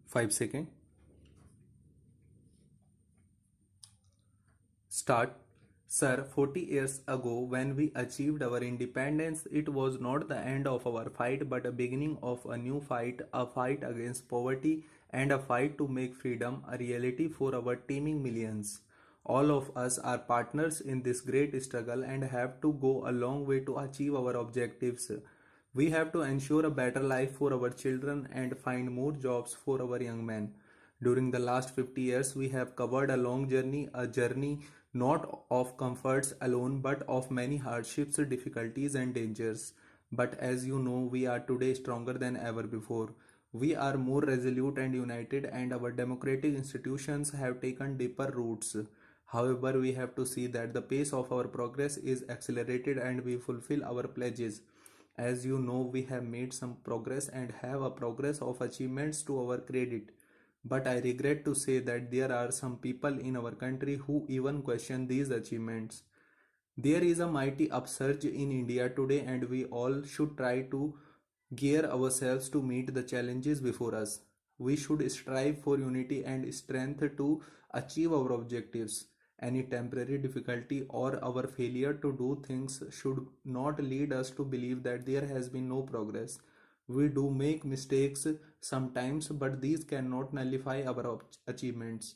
5 seconds. Start. Sir, 40 years ago, when we achieved our independence, it was not the end of our fight but a beginning of a new fight, a fight against poverty and a fight to make freedom a reality for our teeming millions. All of us are partners in this great struggle and have to go a long way to achieve our objectives. We have to ensure a better life for our children and find more jobs for our young men. During the last 50 years, we have covered a long journey, a journey not of comforts alone but of many hardships, difficulties, and dangers. But as you know, we are today stronger than ever before. We are more resolute and united, and our democratic institutions have taken deeper roots. However, we have to see that the pace of our progress is accelerated and we fulfill our pledges. As you know, we have made some progress and have a progress of achievements to our credit. But I regret to say that there are some people in our country who even question these achievements. There is a mighty upsurge in India today, and we all should try to gear ourselves to meet the challenges before us. We should strive for unity and strength to achieve our objectives. Any temporary difficulty or our failure to do things should not lead us to believe that there has been no progress. We do make mistakes sometimes, but these cannot nullify our achievements.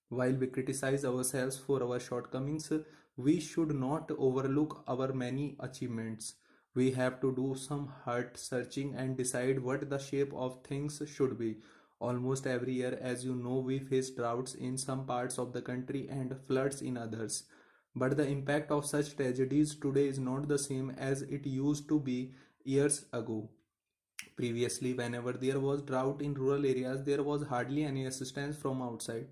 While we criticize ourselves for our shortcomings, we should not overlook our many achievements. We have to do some heart searching and decide what the shape of things should be. Almost every year, as you know, we face droughts in some parts of the country and floods in others. But the impact of such tragedies today is not the same as it used to be years ago. Previously, whenever there was drought in rural areas, there was hardly any assistance from outside.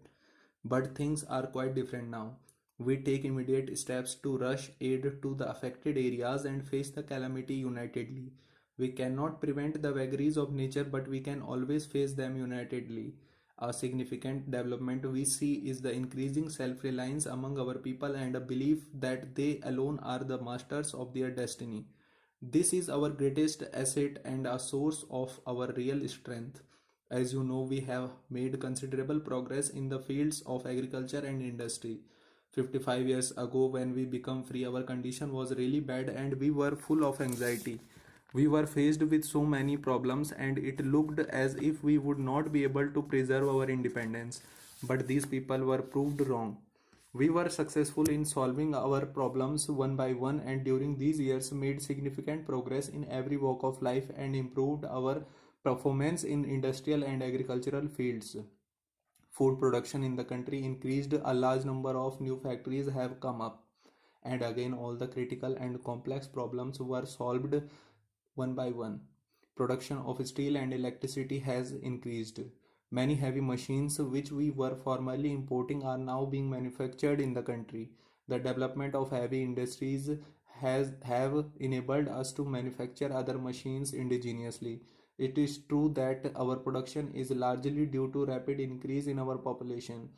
But things are quite different now. We take immediate steps to rush aid to the affected areas and face the calamity unitedly. We cannot prevent the vagaries of nature, but we can always face them unitedly. A significant development we see is the increasing self reliance among our people and a belief that they alone are the masters of their destiny. This is our greatest asset and a source of our real strength. As you know, we have made considerable progress in the fields of agriculture and industry. 55 years ago, when we became free, our condition was really bad and we were full of anxiety. We were faced with so many problems and it looked as if we would not be able to preserve our independence. But these people were proved wrong. We were successful in solving our problems one by one and during these years made significant progress in every walk of life and improved our performance in industrial and agricultural fields. Food production in the country increased, a large number of new factories have come up, and again all the critical and complex problems were solved one by one. Production of steel and electricity has increased. Many heavy machines which we were formerly importing are now being manufactured in the country. The development of heavy industries have enabled us to manufacture other machines indigenously. It is true that our production is largely due to rapid increase in our population.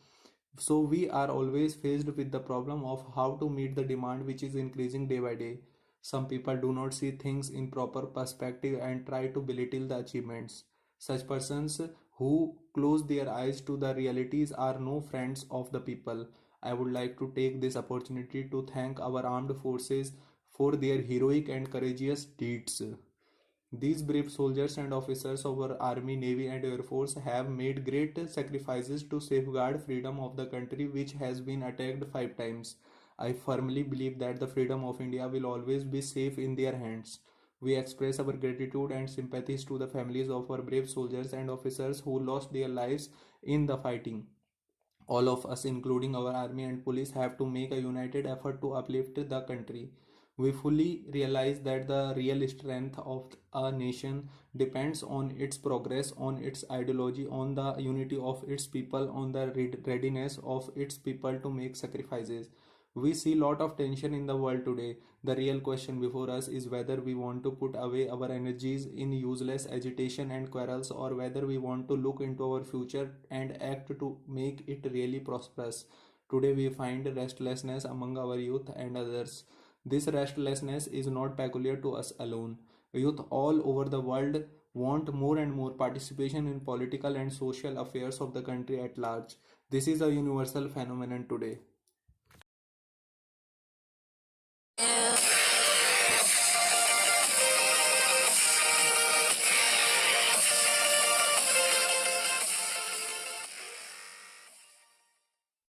So we are always faced with the problem of how to meet the demand which is increasing day by day. Some people do not see things in proper perspective and try to belittle the achievements. Such persons who close their eyes to the realities are no friends of the people. I would like to take this opportunity to thank our armed forces for their heroic and courageous deeds. These brave soldiers and officers of our army, navy and air force have made great sacrifices to safeguard freedom of the country which has been attacked 5 times. I firmly believe that the freedom of India will always be safe in their hands. We express our gratitude and sympathies to the families of our brave soldiers and officers who lost their lives in the fighting. All of us, including our army and police, have to make a united effort to uplift the country. We fully realize that the real strength of a nation depends on its progress, on its ideology, on the unity of its people, on the readiness of its people to make sacrifices. We see a lot of tension in the world today. The real question before us is whether we want to put away our energies in useless agitation and quarrels or whether we want to look into our future and act to make it really prosperous. Today we find restlessness among our youth and others. This restlessness is not peculiar to us alone. Youth all over the world want more and more participation in political and social affairs of the country at large. This is a universal phenomenon today.